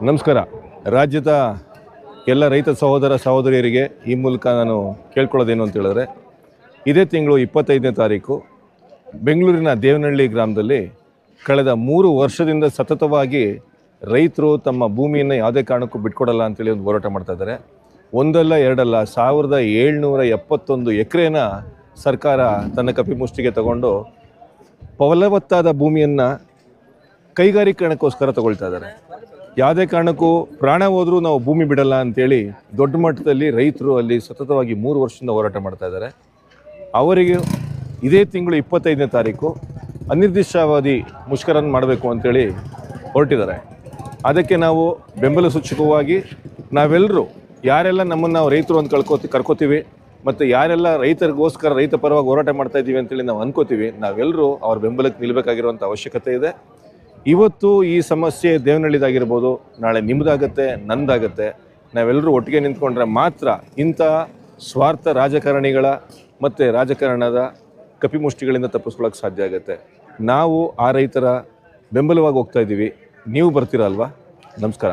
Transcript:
ನಮಸ್ಕಾರ. ರಾಜ್ಯದ ಎಲ್ಲ ರೈತ ಸಹೋದರ ಸಹೋದರಿಯರಿಗೆ ಈ ಮೂಲಕ ನಾನು ಕೇಳ್ಕೊಳ್ಳೋದೇನು ಅಂತ ಹೇಳಿದ್ರೆ, ಇದೇ ತಿಂಗಳು 25ನೇ ತಾರೀಕು ಬೆಂಗಳೂರಿನ ದೇವನಹಳ್ಳಿ ಗ್ರಾಮದಲ್ಲಿ ಕಳೆದ 3 ವರ್ಷದಿಂದ ಸತತವಾಗಿ ರೈತರು ತಮ್ಮ ಭೂಮಿಯನ್ನು ಯಾವುದೇ ಕಾರಣಕ್ಕೂ ಬಿಟ್ಕೊಡಲ್ಲ ಅಂತೇಳಿ ಒಂದು ಹೋರಾಟ ಮಾಡ್ತಾ ಇದ್ದಾರೆ. ಒಂದಲ್ಲ ಎರಡಲ್ಲ 1771 ಎಕರೆನ ಸರ್ಕಾರ ತನ್ನ ಕಪಿಮುಷ್ಟಿಗೆ ತಗೊಂಡು ಫಲವತ್ತಾದ ಭೂಮಿಯನ್ನು ಕೈಗಾರಿಕರಣಕ್ಕೋಸ್ಕರ ತಗೊಳ್ತಾ ಇದ್ದಾರೆ. ಯಾವುದೇ ಕಾರಣಕ್ಕೂ ಪ್ರಾಣ ಹೋದರೂ ನಾವು ಭೂಮಿ ಬಿಡಲ್ಲ ಅಂತೇಳಿ ದೊಡ್ಡ ಮಟ್ಟದಲ್ಲಿ ರೈತರು ಅಲ್ಲಿ ಸತತವಾಗಿ 3 ವರ್ಷದಿಂದ ಹೋರಾಟ ಮಾಡ್ತಾ ಇದ್ದಾರೆ. ಅವರಿಗೆ ಇದೇ ತಿಂಗಳು 25ನೇ ತಾರೀಕು ಅನಿರ್ದಿಷ್ಟಾವಧಿ ಮುಷ್ಕರನ್ನು ಮಾಡಬೇಕು ಅಂತೇಳಿ ಹೊರಟಿದ್ದಾರೆ. ಅದಕ್ಕೆ ನಾವು ಬೆಂಬಲ ಸೂಚಕವಾಗಿ ನಾವೆಲ್ಲರೂ ಯಾರೆಲ್ಲ ನಮ್ಮನ್ನು ನಾವು ರೈತರು ಅಂತ ಕರ್ಕೋತೀವಿ ಮತ್ತು ಯಾರೆಲ್ಲ ರೈತರಿಗೋಸ್ಕರ ರೈತ ಪರವಾಗಿ ಹೋರಾಟ ಮಾಡ್ತಾ ಇದ್ದೀವಿ ಅಂತೇಳಿ ನಾವು ಅನ್ಕೋತೀವಿ, ನಾವೆಲ್ಲರೂ ಅವ್ರ ಬೆಂಬಲಕ್ಕೆ ನಿಲ್ಲಬೇಕಾಗಿರುವಂಥ ಅವಶ್ಯಕತೆ ಇದೆ. ಇವತ್ತು ಈ ಸಮಸ್ಯೆ ದೇವನಹಳ್ಳಿದಾಗಿರ್ಬೋದು, ನಾಳೆ ನಿಮ್ಮದಾಗತ್ತೆ, ನಂದಾಗತ್ತೆ. ನಾವೆಲ್ಲರೂ ಒಟ್ಟಿಗೆ ನಿಂತ್ಕೊಂಡ್ರೆ ಮಾತ್ರ ಇಂಥ ಸ್ವಾರ್ಥ ರಾಜಕಾರಣಿಗಳ ಮತ್ತು ರಾಜಕಾರಣದ ಕಪಿಮುಷ್ಟಿಗಳಿಂದ ತಪ್ಪಿಸ್ಕೊಳ್ಳೋಕೆ ಸಾಧ್ಯ ಆಗುತ್ತೆ. ನಾವು ಆ ರೈತರ ಬೆಂಬಲವಾಗಿ ಹೋಗ್ತಾ ಇದ್ದೀವಿ. ನೀವು ಬರ್ತೀರಾ ಅಲ್ವಾ? ನಮಸ್ಕಾರ.